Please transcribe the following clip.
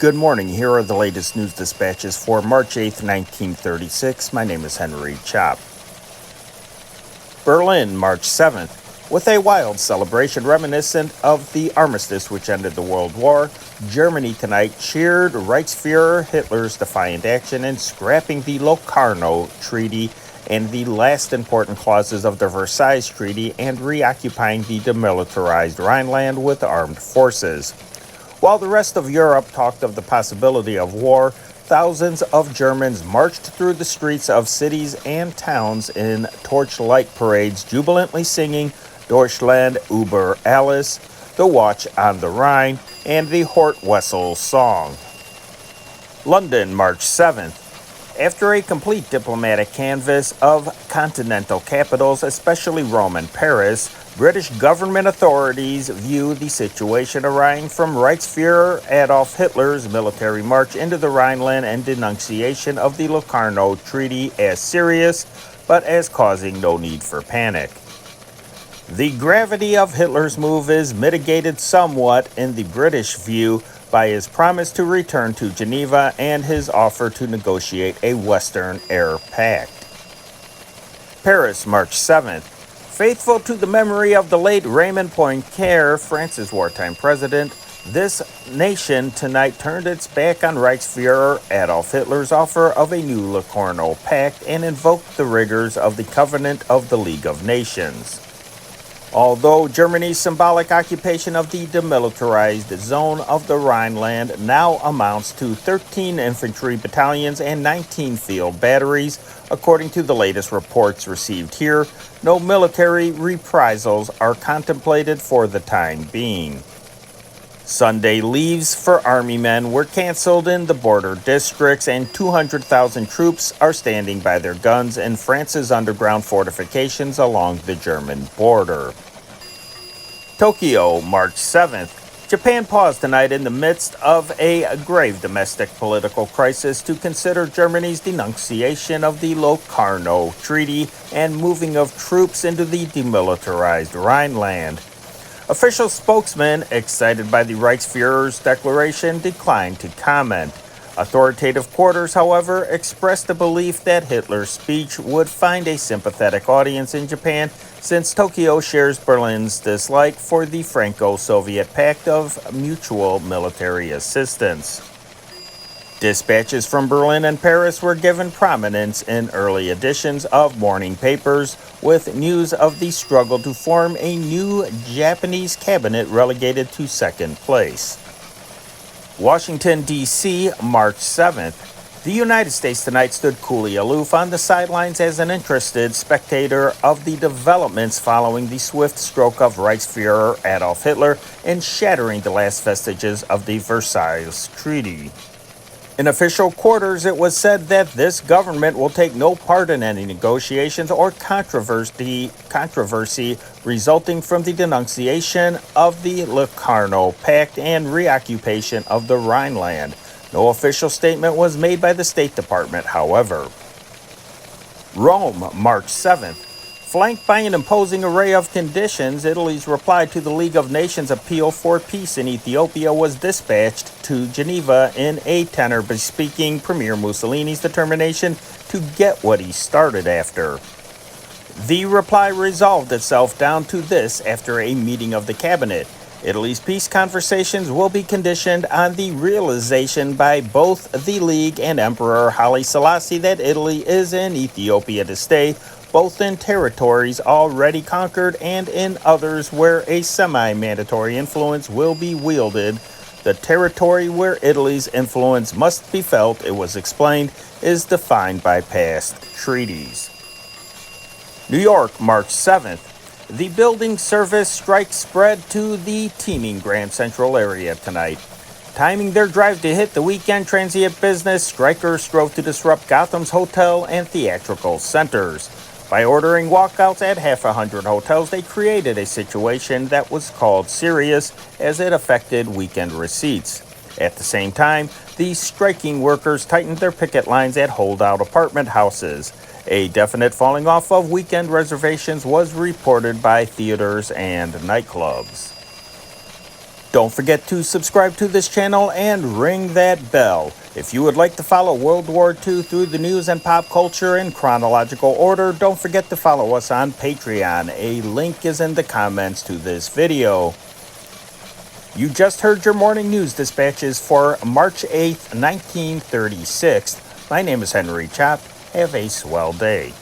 Good morning. Here are the latest news dispatches for March 8th, 1936. My name is Henry Chop. Berlin, March 7th. With a wild celebration reminiscent of the armistice which ended the World War, Germany tonight cheered Reichsfuhrer Hitler's defiant action in scrapping the Locarno Treaty and the last important clauses of the Versailles Treaty and reoccupying the demilitarized Rhineland with armed forces. While the rest of Europe talked of the possibility of war, thousands of Germans marched through the streets of cities and towns in torchlight parades, jubilantly singing Deutschland über alles, the Watch on the Rhine, and the Hortwessel song. London, March 7th. After a complete diplomatic canvass of continental capitals, especially Rome and Paris, British government authorities view the situation arising from Reichsfuhrer Adolf Hitler's military march into the Rhineland and denunciation of the Locarno Treaty as serious, but as causing no need for panic. The gravity of Hitler's move is mitigated somewhat in the British view by his promise to return to Geneva and his offer to negotiate a Western Air Pact. Paris, March 7th. Faithful to the memory of the late Raymond Poincaré, France's wartime president, this nation tonight turned its back on Reichsfuhrer Adolf Hitler's offer of a new Locarno Pact and invoked the rigors of the Covenant of the League of Nations. Although Germany's symbolic occupation of the demilitarized zone of the Rhineland now amounts to 13 infantry battalions and 19 field batteries, according to the latest reports received here, no military reprisals are contemplated for the time being. Sunday leaves for Army men were canceled in the border districts, and 200,000 troops are standing by their guns in France's underground fortifications along the German border. Tokyo, March 7th. Japan paused tonight in the midst of a grave domestic political crisis to consider Germany's denunciation of the Locarno Treaty and moving of troops into the demilitarized Rhineland. Official spokesmen, excited by the Reichsfuhrer's declaration, declined to comment. Authoritative quarters, however, expressed the belief that Hitler's speech would find a sympathetic audience in Japan, since Tokyo shares Berlin's dislike for the Franco-Soviet Pact of Mutual Military Assistance. Dispatches from Berlin and Paris were given prominence in early editions of morning papers, with news of the struggle to form a new Japanese cabinet relegated to second place. Washington, D.C., March 7th. The United States tonight stood coolly aloof on the sidelines as an interested spectator of the developments following the swift stroke of Reichsfuhrer Adolf Hitler in shattering the last vestiges of the Versailles Treaty. In official quarters, it was said that this government will take no part in any negotiations or controversy resulting from the denunciation of the Locarno Pact and reoccupation of the Rhineland. No official statement was made by the State Department, however. Rome, March 7th. Flanked by an imposing array of conditions, Italy's reply to the League of Nations appeal for peace in Ethiopia was dispatched to Geneva in a tenor bespeaking Premier Mussolini's determination to get what he started after. The reply resolved itself down to this after a meeting of the cabinet. Italy's peace conversations will be conditioned on the realization by both the League and Emperor Haile Selassie that Italy is in Ethiopia to stay, both in territories already conquered and in others where a semi-mandatory influence will be wielded. The territory where Italy's influence must be felt, it was explained, is defined by past treaties. New York, March 7th. The building service strike spread to the teeming Grand Central area tonight. Timing their drive to hit the weekend transient business, strikers strove to disrupt Gotham's hotel and theatrical centers. By ordering walkouts at 600 hotels, they created a situation that was called serious as it affected weekend receipts. At the same time, the striking workers tightened their picket lines at holdout apartment houses. A definite falling off of weekend reservations was reported by theaters and nightclubs. Don't forget to subscribe to this channel and ring that bell. If you would like to follow World War II through the news and pop culture in chronological order, don't forget to follow us on Patreon. A link is in the comments to this video. You just heard your morning news dispatches for March 8th, 1936. My name is Henry Chop. Have a swell day.